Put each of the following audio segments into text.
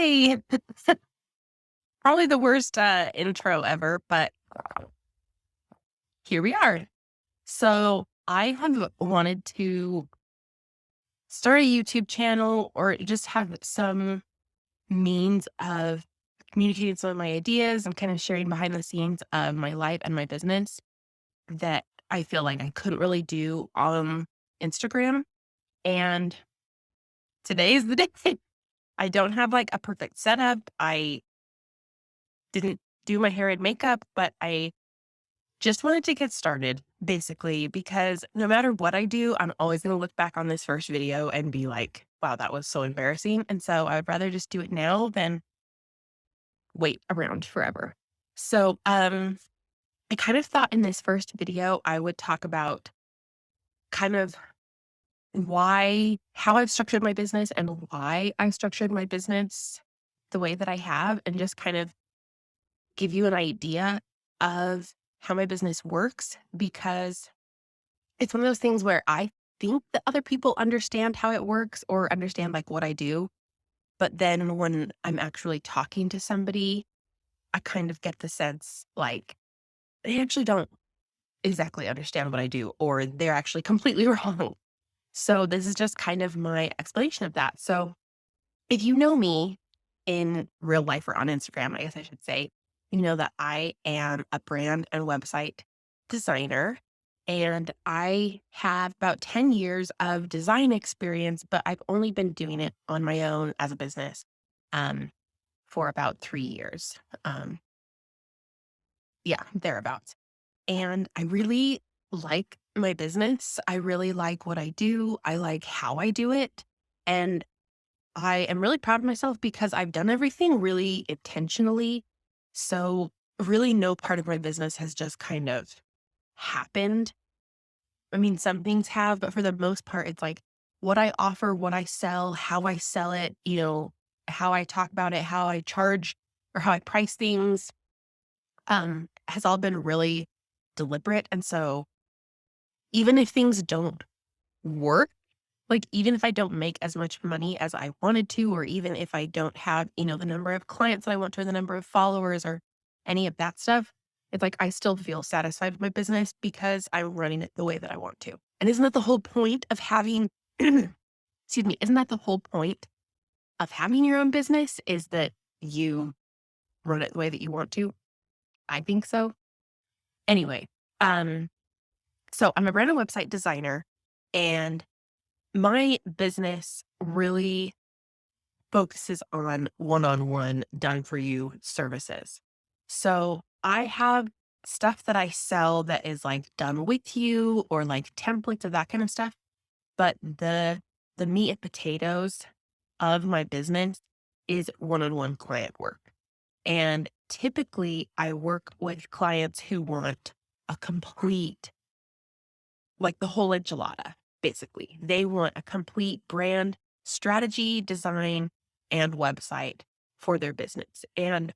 Hi. Probably the worst intro ever, but here we are. So I have wanted to start a YouTube channel or just have some means of communicating some of my ideas. I'm kind of sharing behind the scenes of my life and my business that I feel like I couldn't really do on Instagram. And today is the day. I don't have like a perfect setup. I didn't do my hair and makeup, but I just wanted to get started basically because no matter what I do, I'm always going to look back on this first video and be like, wow, that was so embarrassing. And so I would rather just do it now than wait around forever. So, I kind of thought in this first video, I would talk about kind of how I've structured my business and why I structured my business the way that I have, and just kind of give you an idea of how my business works, because it's one of those things where I think that other people understand how it works or understand like what I do. But then when I'm actually talking to somebody, I kind of get the sense like they actually don't exactly understand what I do, or they're actually completely wrong. So this is just kind of my explanation of that. So if you know me in real life or on Instagram, I guess I should say, you know that I am a brand and website designer, and I have about 10 years of design experience, but I've only been doing it on my own as a business um, for about 3 years. Um, yeah, thereabouts. And I really like my business. I really like what I do. I like how I do it. And I am really proud of myself because I've done everything really intentionally. So, really, no part of my business has just kind of happened. I mean, some things have, but for the most part, it's like what I offer, what I sell, how I sell it, how I talk about it, how I charge or how I price things, has all been really deliberate. And so, even if things don't work, like, even if I don't make as much money as I wanted to, or even if I don't have, the number of clients that I want to, or the number of followers or any of that stuff, it's like I still feel satisfied with my business because I'm running it the way that I want to. And isn't that the whole point of having, excuse me, isn't that the whole point of having your own business, is that you run it the way that you want to? I think so. Anyway, um, so I'm a brand and website designer, and my business really focuses on one-on-one done for you services. So I have stuff that I sell that is like done with you, or like templates of that kind of stuff. But the meat and potatoes of my business is one-on-one client work. And typically I work with clients who want a complete, like the whole enchilada, basically. They want a complete brand strategy, design, and website for their business. And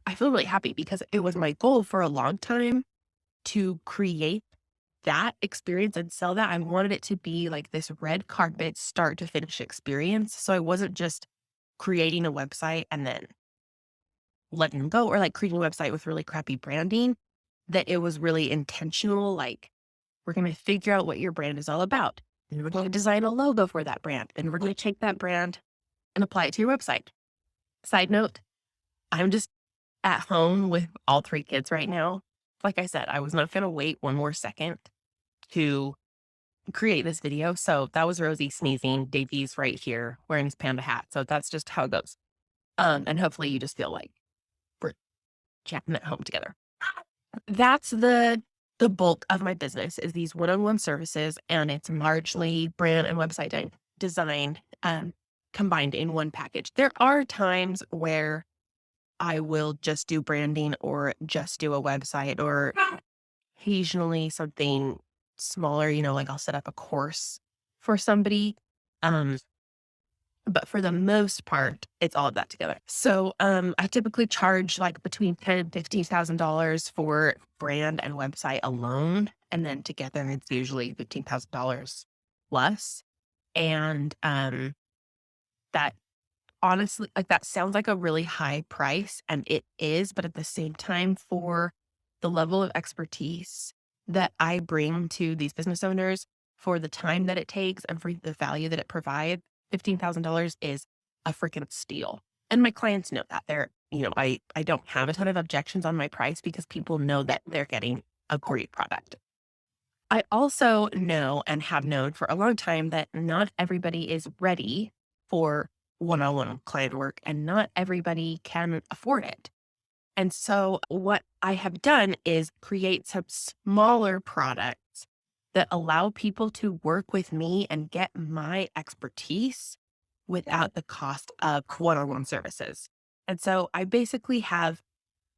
I feel really happy because it was my goal for a long time to create that experience and sell that. I wanted it to be like this red carpet, start to finish experience. So I wasn't just creating a website and then letting them go, or like creating a website with really crappy branding, that it was really intentional. Like, we're going to figure out what your brand is all about. And we're going to design a logo for that brand. And we're going to take that brand and apply it to your website. Side note, I'm just at home with all 3 kids right now. Like I said, I was not going to wait one more second to create this video. So that was Rosie sneezing. Davey's right here wearing his panda hat. So that's just how it goes. And hopefully you just feel like we're chatting at home together. That's the bulk of my business, is these one-on-one services, and it's largely brand and website design combined in one package. There are times where I will just do branding or just do a website, or occasionally something smaller, like I'll set up a course for somebody. Um, but for the most part, it's all of that together. So I typically charge like between $10,000 and $15,000 for brand and website alone. And then together it's usually $15,000 plus. And that honestly, like, that sounds like a really high price, and it is, but at the same time, for the level of expertise that I bring to these business owners, for the time that it takes, and for the value that it provides, $15,000 is a freaking steal. And my clients know that. I don't have a ton of objections on my price because people know that they're getting a great product. I also know and have known for a long time that not everybody is ready for one-on-one client work and not everybody can afford it. And so what I have done is create some smaller products that allow people to work with me and get my expertise without the cost of one-on-one services. And so I basically have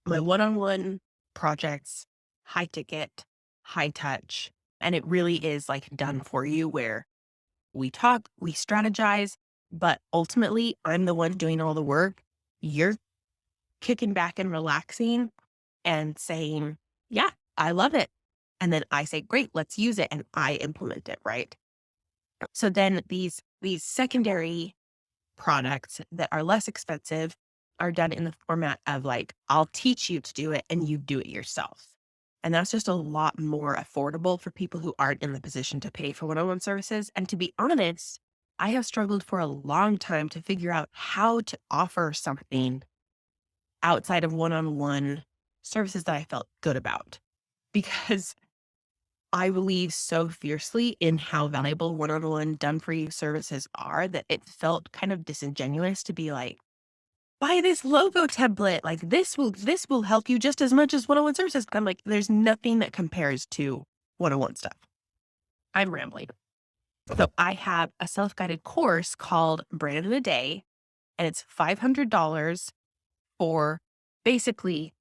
my one-on-one projects, high ticket, high touch, and it really is like done for you where we talk, we strategize, but ultimately I'm the one doing all the work. You're kicking back and relaxing and saying, yeah, I love it. And then I say, great, let's use it. And I implement it, right? So then these secondary products that are less expensive are done in the format of like, I'll teach you to do it and you do it yourself. And that's just a lot more affordable for people who aren't in the position to pay for one-on-one services. And to be honest, I have struggled for a long time to figure out how to offer something outside of one-on-one services that I felt good about, because I believe so fiercely in how valuable one-on-one done for you services are that it felt kind of disingenuous to be like, buy this logo template. Like this will help you just as much as one-on-one services. I'm like, there's nothing that compares to one-on-one stuff. I'm rambling. So I have a self-guided course called Brand in a Day, and it's $500 for basically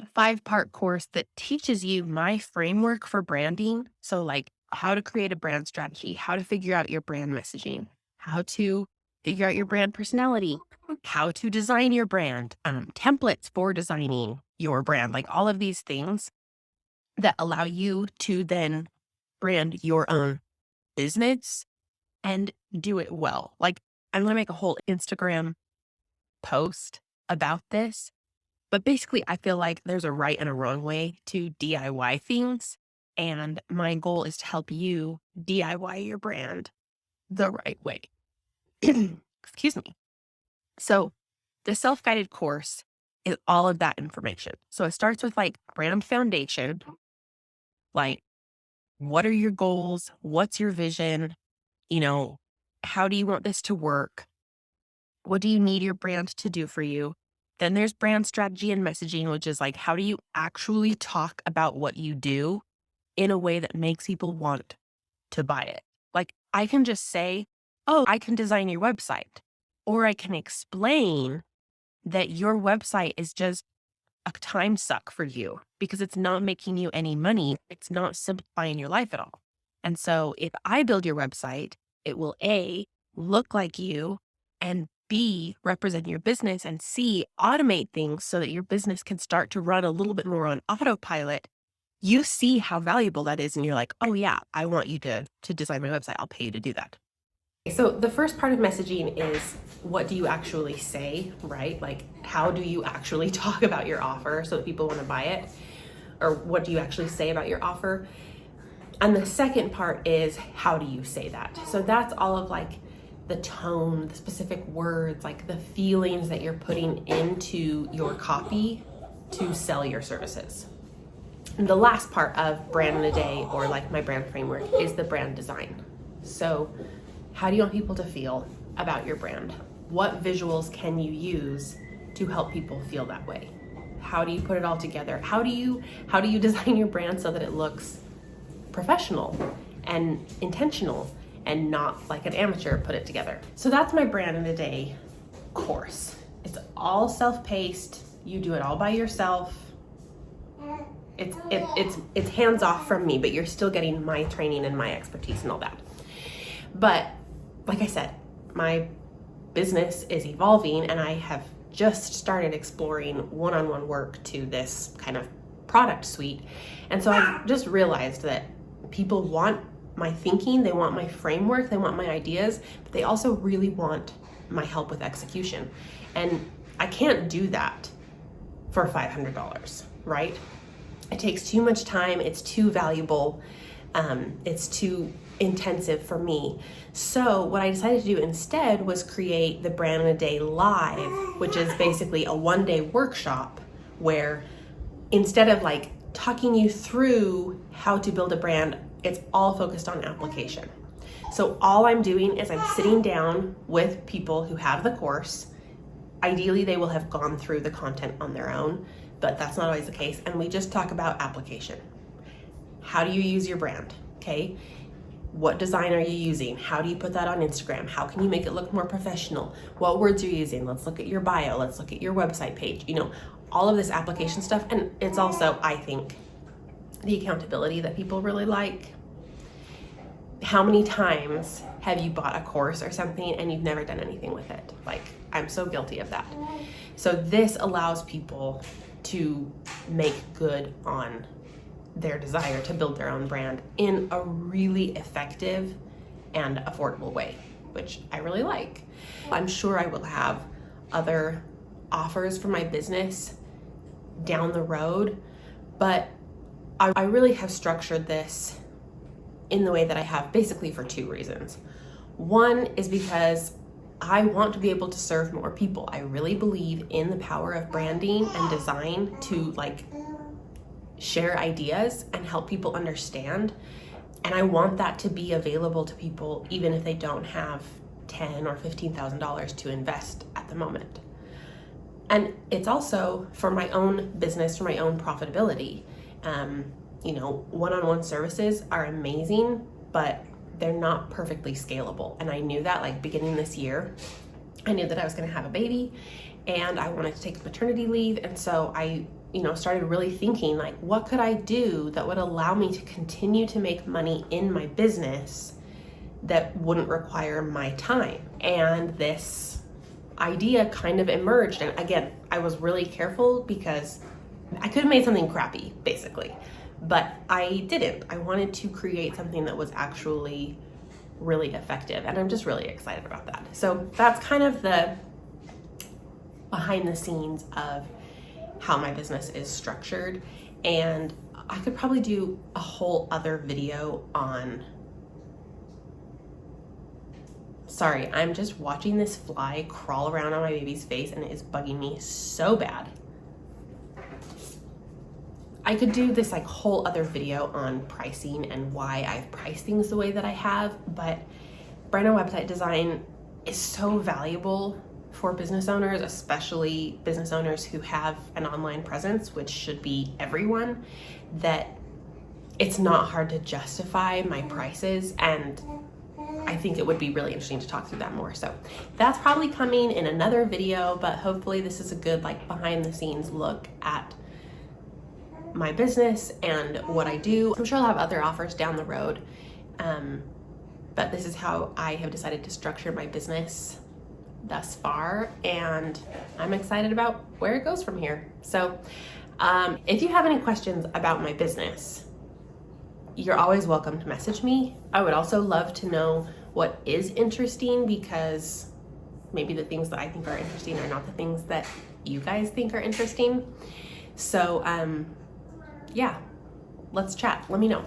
a 5-part course that teaches you my framework for branding. So like how to create a brand strategy, how to figure out your brand messaging, how to figure out your brand personality, how to design your brand, templates for designing your brand, like all of these things that allow you to then brand your own business and do it well. Like I'm going to make a whole Instagram post about this. But basically, I feel like there's a right and a wrong way to DIY things. And my goal is to help you DIY your brand the right way. Excuse me. So the self-guided course is all of that information. So it starts with like brand foundation, like what are your goals? What's your vision? How do you want this to work? What do you need your brand to do for you? Then there's brand strategy and messaging, which is like, how do you actually talk about what you do in a way that makes people want to buy it? Like, I can just say, oh, I can design your website, or I can explain that your website is just a time suck for you because it's not making you any money. It's not simplifying your life at all. And so if I build your website, it will A, look like you, and B, represent your business, and C, automate things so that your business can start to run a little bit more on autopilot. You see how valuable that is. And you're like, oh yeah, I want you to design my website. I'll pay you to do that. So the first part of messaging is what do you actually say, right? Like how do you actually talk about your offer so that people want to buy it? Or what do you actually say about your offer? And the second part is how do you say that? So that's all of like the tone, the specific words, like the feelings that you're putting into your copy to sell your services. And the last part of Brand in a Day, or like my brand framework, is the brand design. So how do you want people to feel about your brand? What visuals can you use to help people feel that way? How do you put it all together? How do you design your brand so that it looks professional and intentional and not like an amateur put it together? So that's my Brand in a Day course. It's all self-paced. You do it all by yourself. It's hands off from me, but you're still getting my training and my expertise and all that. But like I said, my business is evolving and I have just started exploring one-on-one work to this kind of product suite. And so I've just realized that people want my thinking, they want my framework, they want my ideas, but they also really want my help with execution. And I can't do that for $500, right? It takes too much time. It's too valuable. It's too intensive for me. So what I decided to do instead was create the Brand in a Day Live, which is basically a 1-day workshop where instead of like talking you through how to build a brand, it's all focused on application. So all I'm doing is I'm sitting down with people who have the course. Ideally, they will have gone through the content on their own, but that's not always the case. And we just talk about application. How do you use your brand? Okay. What design are you using? How do you put that on Instagram? How can you make it look more professional? What words are you using? Let's look at your bio. Let's look at your website page. You know, all of this application stuff. And it's also, I think, the accountability that people really like. How many times have you bought a course or something and you've never done anything with it? Like, I'm so guilty of that. So this allows people to make good on their desire to build their own brand in a really effective and affordable way, which I really like. I'm sure I will have other offers for my business down the road, but I really have structured this in the way that I have basically for 2 reasons. One is because I want to be able to serve more people. I really believe in the power of branding and design to like share ideas and help people understand. And I want that to be available to people even if they don't have $10,000 or $15,000 to invest at the moment. And it's also for my own business, for my own profitability. You know, one-on-one services are amazing, but they're not perfectly scalable. And I knew that like beginning this year. I knew that I was going to have a baby and I wanted to take maternity leave. And so I, started really thinking like, what could I do that would allow me to continue to make money in my business that wouldn't require my time? And this idea kind of emerged. And again, I was really careful because I could have made something crappy, basically. But I didn't. I wanted to create something that was actually really effective. And I'm just really excited about that. So that's kind of the behind the scenes of how my business is structured. And I could probably do a whole other video on... Sorry, I'm just watching this fly crawl around on my baby's face and it is bugging me so bad. I could do this like whole other video on pricing and why I've priced things the way that I have, but brand and website design is so valuable for business owners, especially business owners who have an online presence, which should be everyone, that it's not hard to justify my prices. And I think it would be really interesting to talk through that more. So that's probably coming in another video, but hopefully this is a good like behind the scenes look at my business and what I do. I'm sure I'll have other offers down the road, but this is how I have decided to structure my business thus far, and I'm excited about where it goes from here. So if you have any questions about my business, you're always welcome to message me. I would also love to know what is interesting, because maybe the things that I think are interesting are not the things that you guys think are interesting. So yeah, let's chat. Let me know.